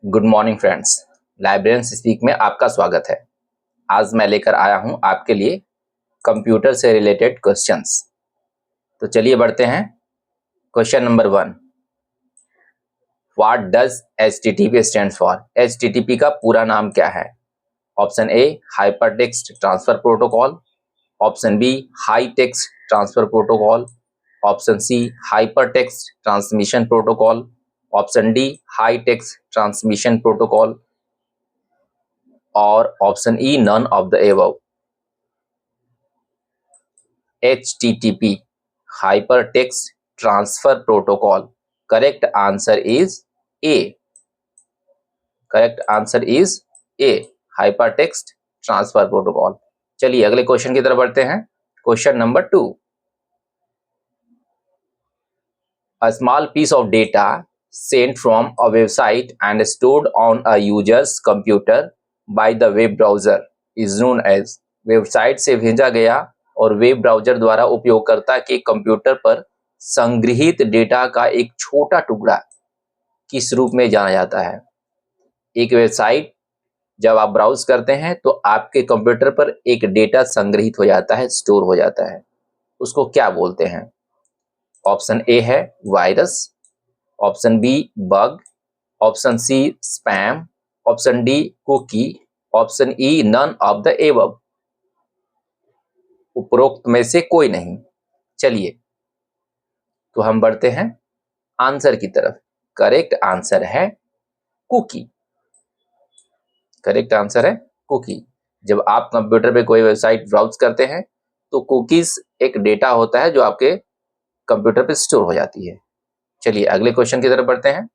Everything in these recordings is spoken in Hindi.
Good morning friends, librarian speak में आपका स्वागत है। आज मैं लेकर आया हूं आपके लिए कंप्यूटर से रिलेटेड क्वेश्चंस। तो चलिए बढ़ते हैं। Question number 1, what does HTTP stand for? HTTP का पूरा नाम क्या है? Option A hyper text transfer protocol, option B high text transfer protocol, option C hyper text transmission protocol, option D high text transmission protocol और option E none of the above. HTTP Hypertext Transfer Protocol. Correct answer is A. Correct answer is A. Hypertext Transfer Protocol. चलिए अगले क्वेश्चन की तरफ बढ़ते हैं। Question number 2, a small piece of data sent from a website and stored on a user's computer by the web browser is known as। Website से भेजा गया और वेब ब्राउज़र द्वारा उपयोगकर्ता के कंप्यूटर पर संग्रहीत डेटा का एक छोटा टुकड़ा किस रूप में जाना जाता है? एक वेबसाइट जब आप ब्राउज करते हैं तो आपके कंप्यूटर पर एक डेटा संग्रहित हो जाता है, स्टोर हो जाता है, उसको क्या बोलते हैं? ऑप्शन ए है virus, option B bug, option C spam, option D cookie, option E none of the above. उपरोक्त में से कोई नहीं। चलिए तो हम बढ़ते हैं आंसर की तरफ। करेक्ट आंसर है कुकी। करेक्ट आंसर है कुकी। जब आप कंप्यूटर पे कोई वेबसाइट ब्राउज करते हैं तो कुकीज एक डेटा होता है जो आपके कंप्यूटर पे स्टोर हो जाती है। चलिए अगले क्वेश्चन की तरफ बढ़ते हैं।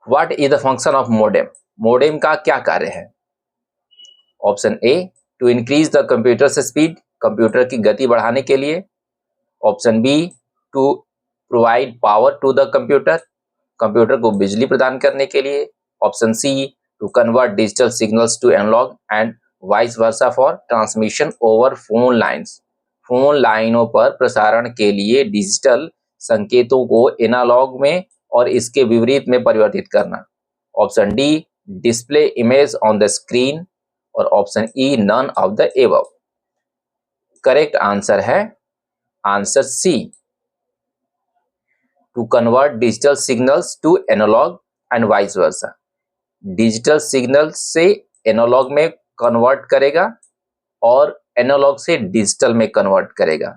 What is the function of modem? Modem का क्या कार्य है? Option A to increase the computer speed, computer की गति बढ़ाने के लिए। Option B to provide power to the computer, computer को बिजली प्रदान करने के लिए। Option C to convert digital signals to analog and vice versa for transmission over phone lines, phone लाइनों पर प्रसारण के लिए डिजिटल संकेतों को एनालॉग में और इसके विपरीत में परिवर्तित करना। Option D display image on the screen और option E none of the above. Correct answer है answer C, to convert digital signals to analog and vice versa. Digital signal से एनालॉग में कन्वर्ट करेगा और एनालॉग से डिजिटल में कन्वर्ट करेगा।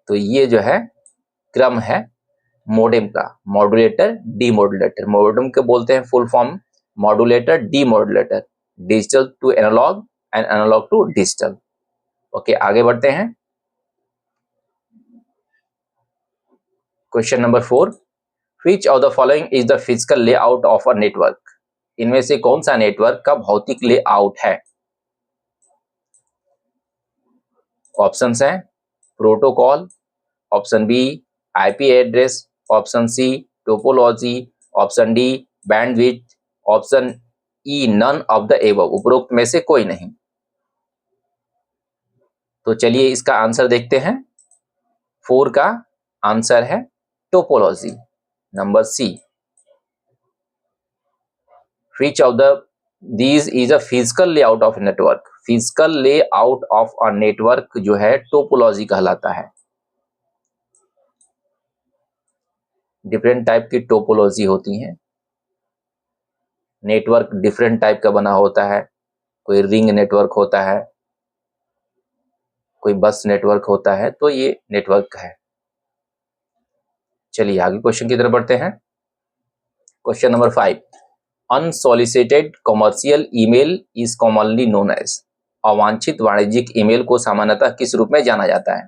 तो ये जो है क्रम है मोडेम का, मॉड्यूलेटर डीमॉड्यूलेटर। मोडेम के बोलते हैं full form modulator demodulator, digital to analog and analog to digital. Okay आगे बढ़ते हैं। Question number 4, which of the following is the physical layout of a network? इनमें से कौन सा नेटवर्क का भौतिक लेआउट है? ऑप्शंस हैं protocol, option B IP address, option C topology, option D bandwidth, option E none of the above. उपरोक्त में से कोई नहीं। तो चलिए इसका आंसर देखते हैं। 4 का आंसर है topology, number C. Which of the these is a physical layout of network? Physical layout of a network जो है टोपोलॉजी कहलाता है। डिफरेंट टाइप की टोपोलॉजी होती हैं। नेटवर्क डिफरेंट टाइप का बना होता है। कोई रिंग नेटवर्क होता है, कोई बस नेटवर्क होता है, तो ये नेटवर्क है। चलिए आगे क्वेश्चन की तरफ बढ़ते हैं। Question number 5, unsolicited commercial email is commonly known as. अवांछित वाणिज्यिक ईमेल को सामान्यतः किस रूप में जाना जाता है?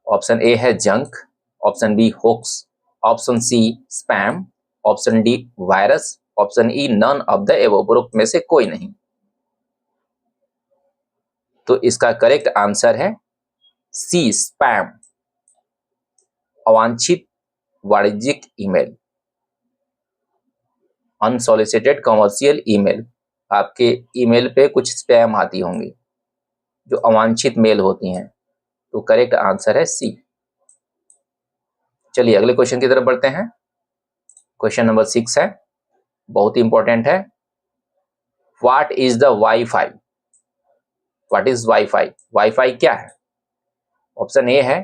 ऑप्शन ए है junk, option B hoax, option C spam, option D virus, option E none of the above. उपरोक्त में से कोई नहीं। तो इसका करेक्ट आंसर है सी स्पैम, अवांछित वाणिज्यिक ईमेल। अनसॉलिसिटेड कमर्शियल ईमेल, आपके ईमेल पे कुछ स्पैम आती होंगी जो अवांछित मेल होती हैं। तो करेक्ट आंसर है सी। चलिए अगले क्वेश्चन की तरफ बढ़ते हैं। क्वेश्चन नंबर 6 है, बहुत ही इंपॉर्टेंट है। What is the wifi? What is wifi? Wifi क्या है? ऑप्शन ए है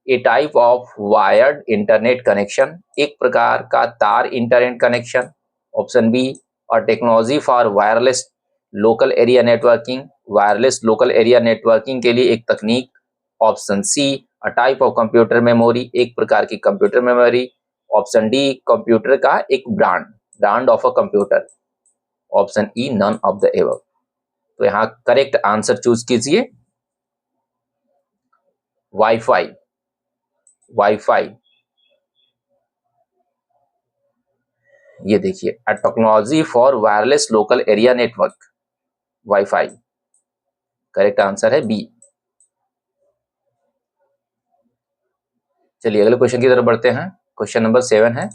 a type of wired internet connection, एक प्रकार का तार internet connection. Option B a technology for wireless local area networking, wireless local area networking के लिए एक तकनीक। Option C a type of computer memory, एक प्रकार की computer memory. Option D computer का एक brand of a computer. Option E none of the above. तो यहाँ करेक्ट आंसर चूज कीजिए। वाईफाई, वाईफाई, ये देखिए a technology for wireless local area network, wifi. Correct answer है बी। चलिए अगले क्वेश्चन की तरफ बढ़ते हैं। क्वेश्चन नंबर 7 है,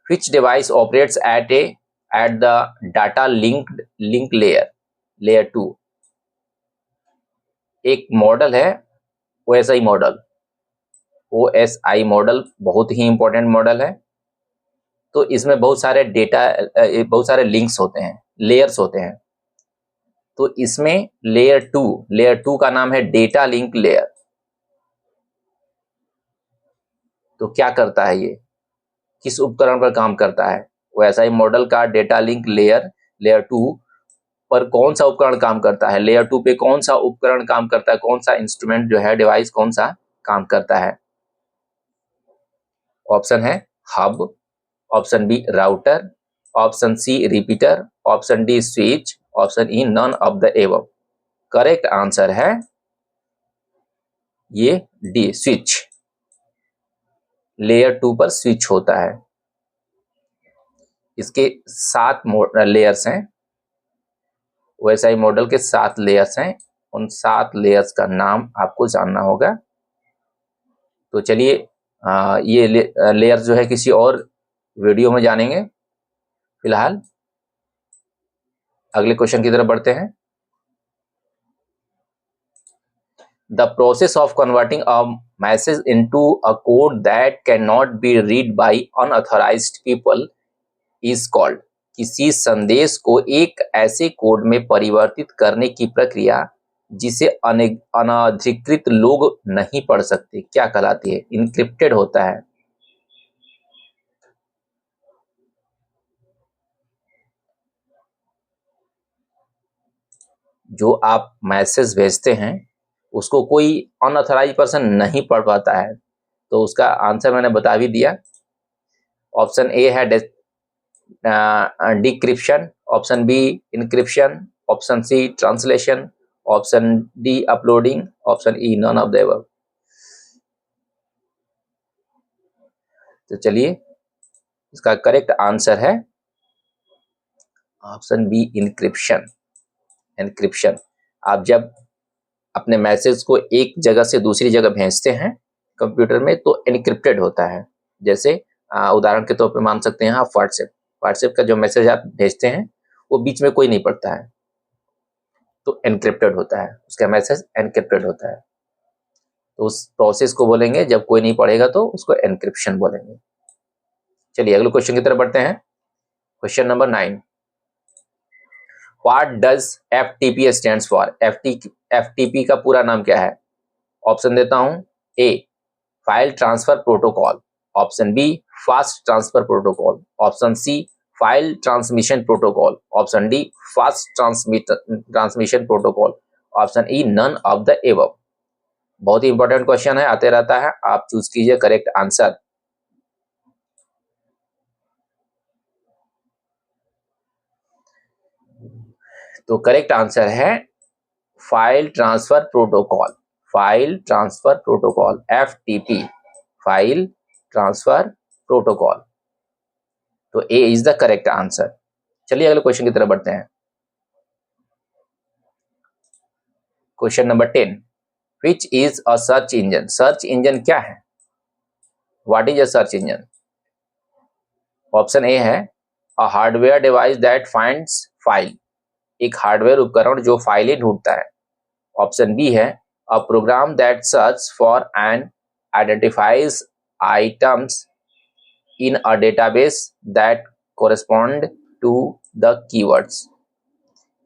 which device operates at the data link layer 2? एक मॉडल है ओएसआई मॉडल। ओएसआई मॉडल बहुत ही इंपॉर्टेंट मॉडल है। तो इसमें बहुत सारे बहुत सारे लिंक्स होते हैं, लेयर्स होते हैं। तो इसमें लेयर टू का नाम है डेटा लिंक लेयर। तो क्या करता है ये, किस उपकरण पर काम करता है? ओएसआई मॉडल का डेटा लिंक लेयर 2 पर कौन सा उपकरण काम करता है? लेयर 2 पे कौन सा उपकरण काम करता है? कौन सा इंस्ट्रूमेंट जो है, डिवाइस कौन सा काम करता है? ऑप्शन है hub, option B router, option C repeater, option D switch, option E none of the above. Correct answer है ये डी स्विच। लेयर 2 पर स्विच होता है। इसके 7 लेयर्स हैं। ओएसआई मॉडल के 7 लेयर्स हैं। उन 7 लेयर्स का नाम आपको जानना होगा। तो चलिए ये लेयर्स जो है किसी और वीडियो में जानेंगे। फिलहाल अगले क्वेश्चन की तरफ बढ़ते हैं। The process of converting a message into a code that can not be read by unauthorized people is called. किसी संदेश को एक ऐसे कोड में परिवर्तित करने की प्रक्रिया जिसे अनधिकृत लोग नहीं पढ़ सकते क्या कहलाती है? इनक्रिप्टेड होता है। जो आप मैसेज भेजते हैं उसको कोई अनऑथराइज पर्सन नहीं पढ़ पाता है, तो उसका आंसर मैंने बता भी दिया। ऑप्शन ए है डिक्रिप्शन, option B encryption, option C translation, option D uploading, option E none of the above. तो चलिए इसका करेक्ट आंसर है ऑप्शन बी इनक्रिप्शन। एनक्रिप्शन, आप जब अपने मैसेज को एक जगह से दूसरी जगह भेजते हैं कंप्यूटर में तो एनक्रिप्टेड होता है। जैसे उदाहरण के तौर पे मान सकते हैं आप व्हाट्सएप का जो मैसेज आप भेजते हैं वो बीच में कोई नहीं पढ़ता है, तो एनक्रिप्टेड होता है, उसका मैसेज एनक्रिप्टेड होता है। तो उस प्रोसेस को बोलेंगे जब कोई नहीं पढ़ेगा तो उसको एनक्रिप्शन बोलेंगे। चलिए अगले क्वेश्चन की तरफ बढ़ते हैं। Question number 9, what does FTP stands for? FTP का पूरा नाम क्या है? ऑप्शन देता हूं। A file transfer protocol, option B fast transfer protocol, option C file transmission protocol, option D fast transmission protocol, option E none of the above. बहुत ही इंपॉर्टेंट क्वेश्चन है, आते रहता है, आप चूज कीजिए करेक्ट आंसर। तो करेक्ट आंसर है file transfer protocol, file transfer protocol, FTP, file transfer protocol. तो A is the correct answer. चलिए अगले क्वेश्चन की तरफ बढ़ते हैं। Question number 10, which is a search engine? Search engine क्या है? What is a search engine? Option A है a hardware device that finds file, एक हार्डवेयर उपकरण जो फाइलें ढूंढता है। ऑप्शन बी है a program that search for and identifies items in a database that correspond to the keywords।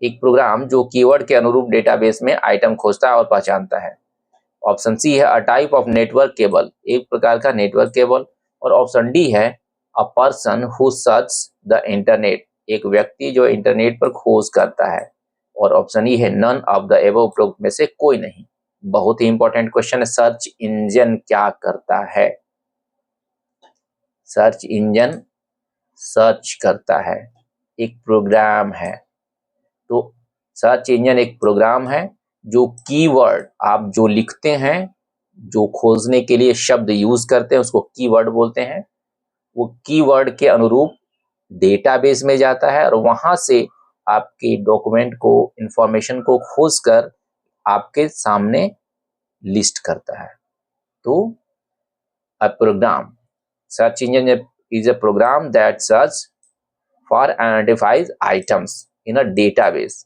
एक प्रोग्राम जो कीवर्ड के अनुरूप डेटाबेस में आइटम खोजता है और पहचानता है। ऑप्शन सी है अ टाइप ऑफ नेटवर्क केबल, एक प्रकार का नेटवर्क केबल। और ऑप्शन डी है a person who search the internet, एक व्यक्ति जो इंटरनेट पर खोज करता है। और ऑप्शन ई है नन ऑफ द एबव उपरोक्त में से कोई नहीं। बहुत ही इंपॉर्टेंट क्वेश्चन है, सर्च इंजन क्या करता है? सर्च इंजन सर्च करता है, एक प्रोग्राम है। तो सर्च इंजन एक प्रोग्राम है जो कीवर्ड आप जो लिखते हैं, जो खोजने के लिए शब्द यूज करते हैं उसको कीवर्ड बोलते हैं। वो कीवर्ड के अनुरूप डेटाबेस में जाता है और वहां से आपके डॉक्यूमेंट को, इंफॉर्मेशन को खोजकर आपके सामने लिस्ट करता है। तो a program, search engine is a program that search for identifies items in a database.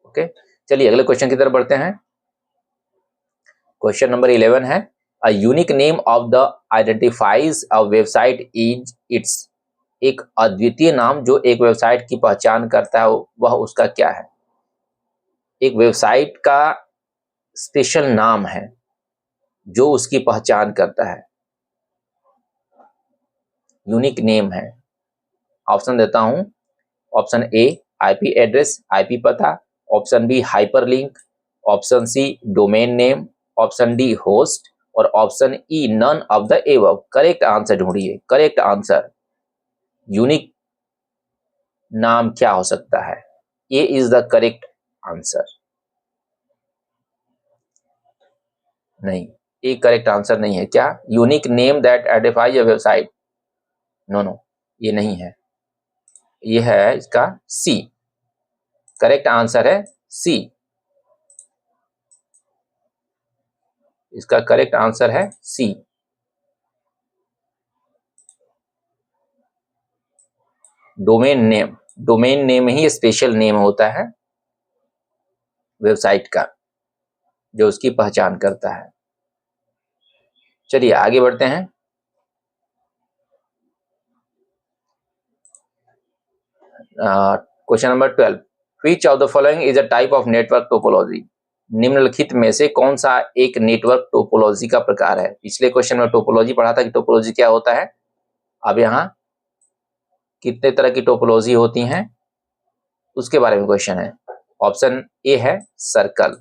Okay, चलिए अगले क्वेश्चन की तरफ बढ़ते हैं। क्वेश्चन नंबर 11 है a unique name of the identifies a website is it's, एक अद्वितीय नाम जो एक वेबसाइट की पहचान करता है वह उसका क्या है? एक वेबसाइट का स्पेशल नाम है जो उसकी पहचान करता है, यूनिक नेम है। ऑप्शन देता हूं। Option A IP address, IP पता। Option B hyperlink. Option C domain name. Option D host. और option E none of the above. Correct answer ढूंढिए, करेक्ट आंसर। यूनिक नाम क्या हो सकता है? A is the correct answer. नहीं, ए करेक्ट आंसर नहीं है। क्या? Unique name that identifies a website. No no, ये नहीं है। ये है इसका सी। करेक्ट आंसर है सी। इसका करेक्ट आंसर है सी। डोमेन नेम, डोमेन नेम ही स्पेशल नेम होता है वेबसाइट का जो उसकी पहचान करता है। चलिए आगे बढ़ते हैं। Question number 12, which of the following is a type of network topology, निम्नलिखित में से कौन सा एक नेटवर्क टोपोलॉजी का प्रकार है? पिछले क्वेश्चन में टोपोलॉजी पढ़ा था कि टोपोलॉजी क्या होता है। अब यहाँ कितने तरह की टोपोलॉजी होती हैं उसके बारे में क्वेश्चन है। ऑप्शन ए है circle,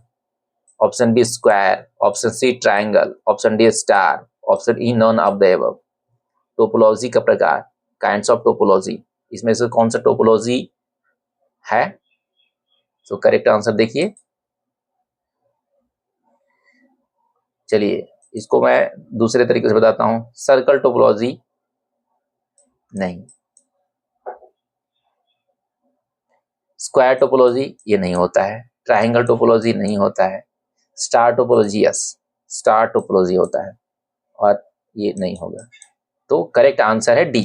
option B square, option C triangle, option D star, option E none of the above. Topology का प्रकार, काइंड्स ऑफ टोपोलॉजी, इसमें से कौन सा टोपोलॉजी है? तो करेक्ट आंसर देखिए। चलिए इसको मैं दूसरे तरीके से बताता हूं। सर्कल टोपोलॉजी नहीं, स्क्वायर टोपोलॉजी ये नहीं होता है, ट्रायंगल टोपोलॉजी नहीं होता है, star topology yes, star topology होता है, और ये नहीं होगा। तो करेक्ट आंसर है डी।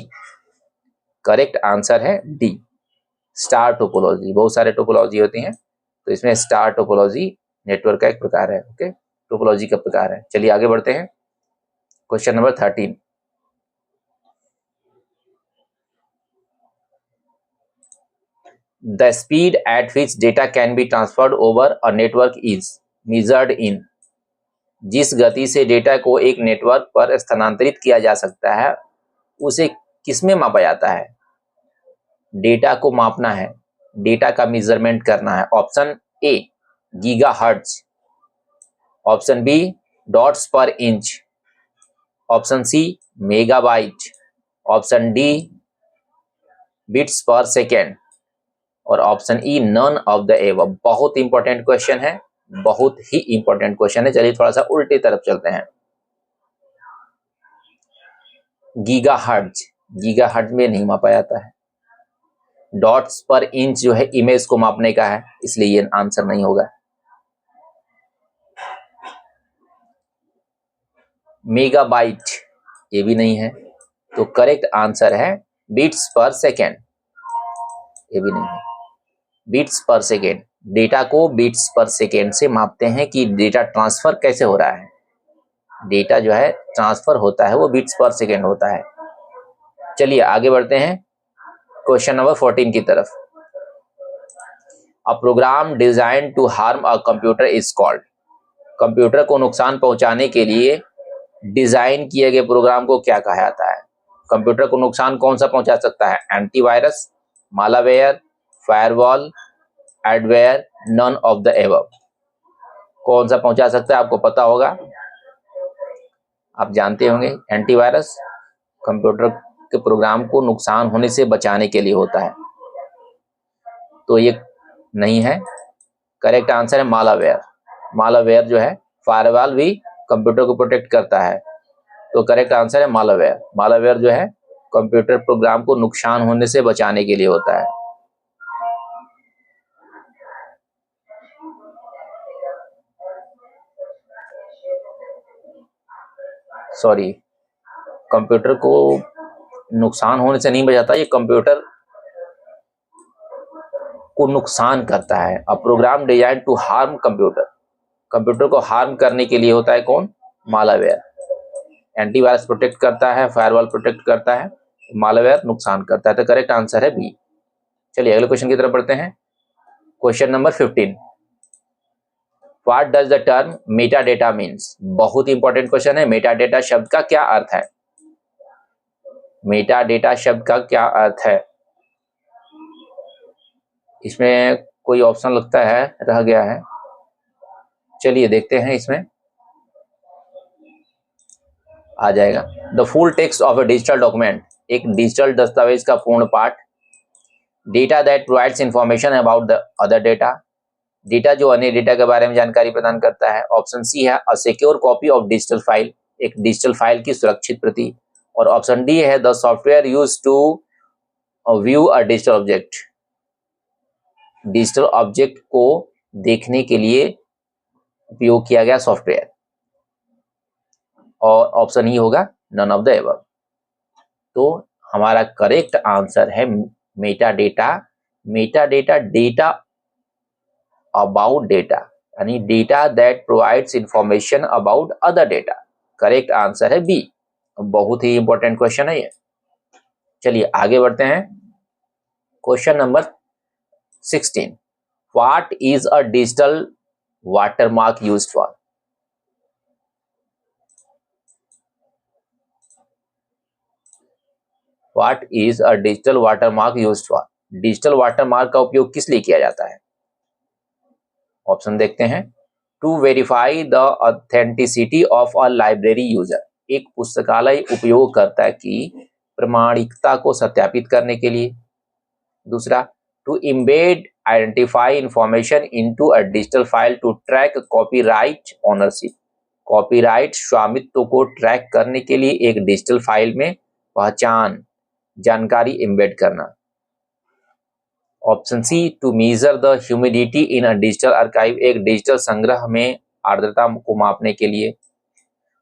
करेक्ट आंसर है डी, स्टार टोपोलॉजी। बहुत सारे टोपोलॉजी होती हैं, तो इसमें स्टार टोपोलॉजी नेटवर्क का एक प्रकार है। ओके, टोपोलॉजी का प्रकार है। चलिए आगे बढ़ते हैं। Question number 13, the speed at which data can be transferred over a network is measured in, जिस गति से डेटा को एक नेटवर्क पर स्थानांतरित किया जा सकता है उसे किसमें मापा जाता है? डेटा को मापना है, डेटा का मेजरमेंट करना है। Option A gigahertz, option B dots per inch, option C megabyte, option D bits per second, और option E none of the above. बहुत इंपॉर्टेंट क्वेश्चन है, बहुत ही इंपॉर्टेंट क्वेश्चन है। चलिए थोड़ा सा उल्टी तरफ चलते हैं। गीगाहर्ट्ज, गीगाहर्ट्ज में नहीं मापा जाता है। डॉट्स पर इंच जो है इमेज को मापने का है, इसलिए ये आंसर नहीं होगा। मेगाबाइट ये भी नहीं है। तो करेक्ट आंसर है बीट्स पर सेकेंड, ये भी नहीं है। बीट्स पर सेकेंड, डेटा को बीट्स पर सेकेंड से मापते हैं कि डेटा ट्रांसफर कैसे हो रहा है। डेटा जो है ट्रांसफर होता है वो बिट्स पर सेकेंड होता है। चलिए आगे बढ़ते हैं क्वेश्चन नंबर 14 की तरफ। A program design to harm a computer is called. Computer को नुकसान पहुंचाने के लिए डिजाइन किए गए प्रोग्राम को क्या कहा जाता है? कंप्यूटर को नुकसान कौन सा पहुंचा सकता है? Antivirus, malware, firewall, adware, none of the above. कौन सा पहुंचा सकता है आपको पता होगा, आप जानते होंगे। एंटीवायरस कंप्यूटर के प्रोग्राम को नुकसान होने से बचाने के लिए होता है, तो ये नहीं है। करेक्ट आंसर है मालावेयर। मालावेयर जो है, फायरवॉल भी कंप्यूटर को प्रोटेक्ट करता है, तो करेक्ट आंसर है मालावेयर। मालावेयर जो है कंप्यूटर प्रोग्राम को नुकसान होने से बचाने के लिए होता है। सॉरी, कंप्यूटर को नुकसान होने से नहीं बचाता, ये कंप्यूटर को नुकसान करता है। A program design to harm computer, computer को हार्म करने के लिए होता है कौन? मालावेयर। एंटीवायरस प्रोटेक्ट करता है, फायरवॉल प्रोटेक्ट करता है, मालावेयर नुकसान करता है, तो करेक्ट आंसर है बी। चलिए अगले क्वेश्चन की तरफ बढ़ते हैं। Question number 15। What does the term Meta data means? बहुत इंपॉर्टेंट क्वेश्चन है। मेटा डेटा शब्द का क्या अर्थ है? मेटा डेटा शब्द का क्या अर्थ है? इसमें कोई ऑप्शन लगता है रह गया है, चलिए देखते हैं। इसमें आ जाएगा, the full text of a digital document, एक डिजिटल दस्तावेज का पूर्ण पाठ। Data that provides information about the other data, data जो अन्य डेटा के बारे में जानकारी प्रदान करता है। ऑप्शन सी है a secure copy of digital file, एक डिजिटल फाइल की सुरक्षित प्रति। और ऑप्शन डी है the software use to view a digital object, digital object को देखने के लिए उपयोग किया गया सॉफ्टवेयर। और ऑप्शन ई होगा नन ऑफ द एबव। तो हमारा करेक्ट आंसर है metadata. Metadata, data about data, यानी data that provides information about other data. Correct answer है बी। बहुत ही इंपॉर्टेंट क्वेश्चन है ये। चलिए आगे बढ़ते हैं। Question number 16। What is a digital watermark used for? What is a digital watermark used for? Digital watermark का उपयोग किस लिए किया जाता है? ऑप्शन देखते हैं। To verify the authenticity of a library user, एक पुस्तकालय उपयोगकर्ता की प्रमाणिकता को सत्यापित करने के लिए। दूसरा, to embed identify information into a digital file to track copyright ownership, copyright स्वामित्व को ट्रैक करने के लिए एक डिजिटल फाइल में पहचान जानकारी इम्बेड करना। Option C, to measure the humidity in a digital archive, एक डिजिटल संग्रह में आर्द्रता को मापने के लिए।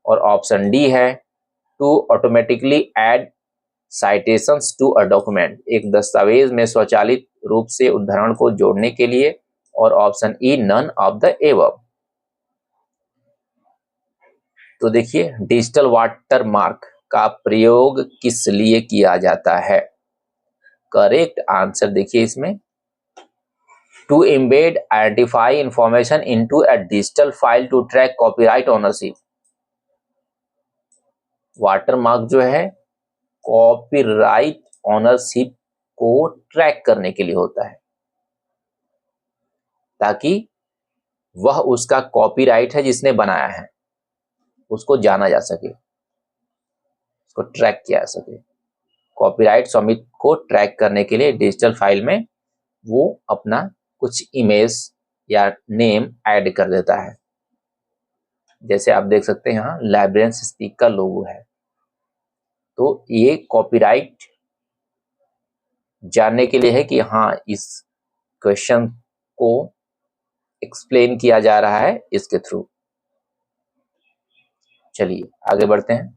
और ऑप्शन डी है to automatically add citations to a document, एक दस्तावेज में स्वचालित रूप से उद्धरण को जोड़ने के लिए। और option E none of the above. तो देखिए, डिजिटल वाटरमार्क का प्रयोग किस लिए किया जाता है? करेक्ट आंसर देखिए इसमें, to embed identify information into a digital file to track copyright ownership. Watermark जो है कॉपीराइट ओनरशिप को ट्रैक करने के लिए होता है, ताकि वह उसका कॉपीराइट है जिसने बनाया है उसको जाना जा सके, उसको ट्रैक किया जा सके। कॉपीराइट स्वामित्व को ट्रैक करने के लिए डिजिटल फाइल में वो अपना कुछ इमेज या नेम ऐड कर देता है। जैसे आप देख सकते हैं यहाँ लाइब्रेरियन स्पीक का लोगो है, तो ये कॉपीराइट जानने के लिए है कि हाँ इस क्वेश्चन को एक्सप्लेन किया जा रहा है इसके थ्रू। चलिए आगे बढ़ते हैं।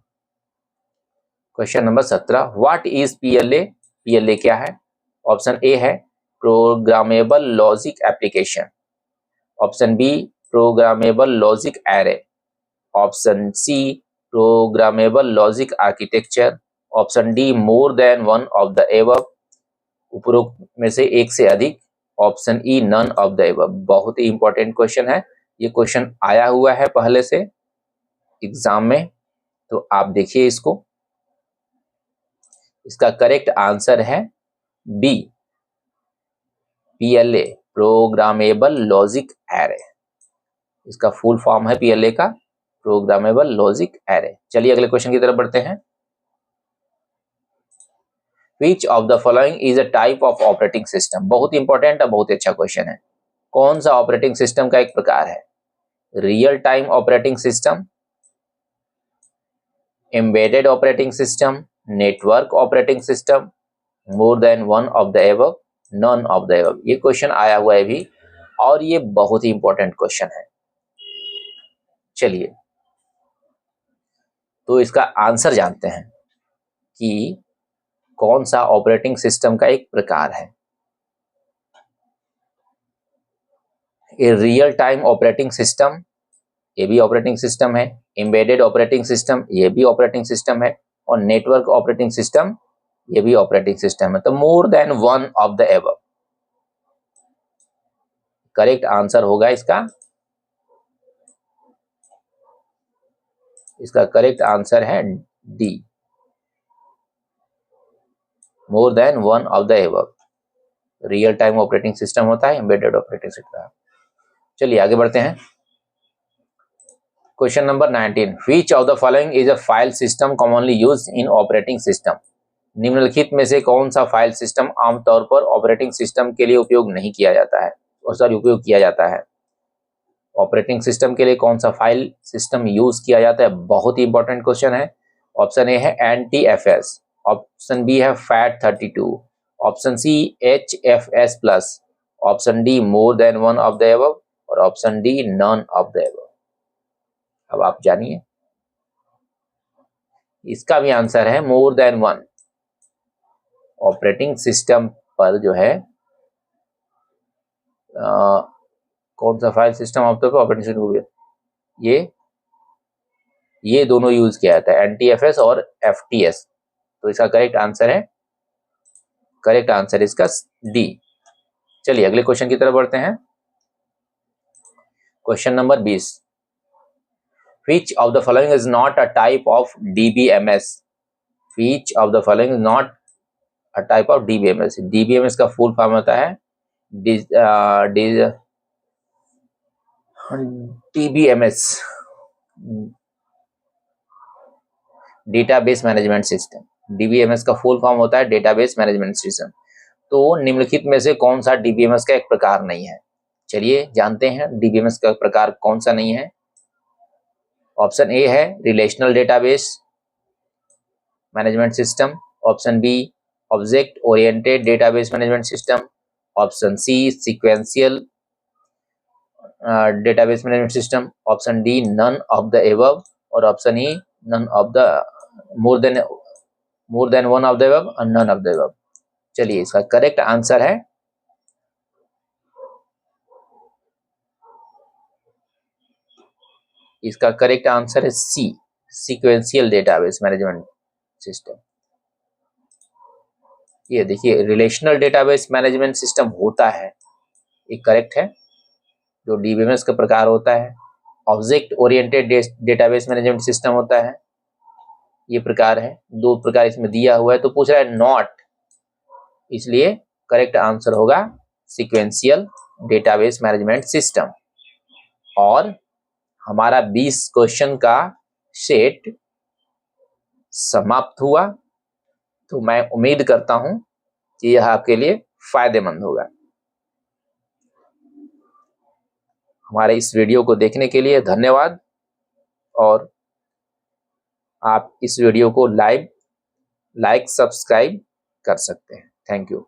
Question number 17। What is PLA? PLA क्या है? ऑप्शन ए है programmable logic application. Option B programmable logic array. Option C programmable logic architecture, option D more than one of the above, उपरोक्त में से एक से अधिक, option E none of the above. बहुत ही इंपॉर्टेंट क्वेश्चन है, ये क्वेश्चन आया हुआ है पहले से एग्जाम में, तो आप देखिए इसको। इसका करेक्ट आंसर है B, PLA, programmable logic array. इसका फुल फॉर्म है पीएलए का, प्रोग्रामेबल लॉजिक एरे। चलिए अगले क्वेश्चन की तरफ बढ़ते हैं। Which of the following is a type of operating system? बहुत इंपॉर्टेंट है, बहुत अच्छा क्वेश्चन है। कौन सा ऑपरेटिंग सिस्टम का एक प्रकार है? Real time operating system, embedded operating system, network operating system, more than one of the above, none of the above. ये क्वेश्चन आया हुआ है भी, और ये बहुत ही इंपॉर्टेंट क्वेश्चन है। चलिए तो इसका आंसर जानते हैं कि कौन सा ऑपरेटिंग सिस्टम का एक प्रकार है। ये रियल टाइम ऑपरेटिंग सिस्टम, ये भी ऑपरेटिंग सिस्टम है, एम्बेडेड ऑपरेटिंग सिस्टम, ये भी ऑपरेटिंग सिस्टम है, और नेटवर्क ऑपरेटिंग सिस्टम, ये भी ऑपरेटिंग सिस्टम है। तो मोर than one of the above correct answer होगा इसका। इसका करेक्ट आंसर है D, more than one of the above. Real time operating system होता है, एम्बेडेड ऑपरेटिंग सिस्टम। चलिए आगे बढ़ते हैं। Question number 19, which of the following is a file system commonly used in operating system? निम्नलिखित में से कौन सा फाइल सिस्टम आमतौर पर ऑपरेटिंग सिस्टम के लिए उपयोग नहीं किया जाता है, और सॉरी उपयोग किया जाता है? ऑपरेटिंग सिस्टम के लिए कौन सा फाइल सिस्टम यूज किया जाता है? बहुत ही इंपॉर्टेंट क्वेश्चन है। ऑप्शन ए है NTFS, ऑप्शन बी है FAT32, option C HFS+, option D more than one of the above, और option D none of the above. अब आप जानिए, इसका भी आंसर है more than one. Operating system पर जो है कौन सा फाइल सिस्टम आमतौर पर ऑपरेटिंग सिस्टम, ये दोनों यूज किया जाता है, NTFS और FTS। तो इसका करेक्ट आंसर है, करेक्ट आंसर इसका डी। चलिए अगले क्वेश्चन की तरफ बढ़ते हैं। Question number 20, which of the following is not a type of DBMS? which of the following is not a type of DBMS? DBMS का फुल फॉर्म होता है DBMS, database management system. DBMS का फुल फॉर्म होता है डेटाबेस मैनेजमेंट सिस्टम। तो निम्नलिखित में से कौन सा DBMS का एक प्रकार नहीं है? चलिए जानते हैं DBMS का प्रकार कौन सा नहीं है। ऑप्शन ए है relational database management system, option B object oriented database management system, option C sequential database management system, option D none of the above, और option E none of the more than one of the above और नन ऑफ द एबव। चलिए इसका करेक्ट आंसर है इसका करेक्ट आंसर है C, sequential database management system. ये देखिए रिलेशनल डेटाबेस मैनेजमेंट सिस्टम होता है, ये करेक्ट है, जो DBMS का प्रकार होता है। Object oriented database management system होता है, ये प्रकार है। दो प्रकार इसमें दिया हुआ है, तो पूछ रहा है नॉट, इसलिए करेक्ट आंसर होगा सीक्वेंशियल डेटाबेस मैनेजमेंट सिस्टम। और हमारा 20 क्वेश्चन का सेट समाप्त हुआ, तो मैं उम्मीद करता हूं कि यह आपके लिए फायदेमंद होगा। हमारे इस वीडियो को देखने के लिए धन्यवाद, और आप इस वीडियो को लाइक सब्सक्राइब कर सकते हैं। Thank you.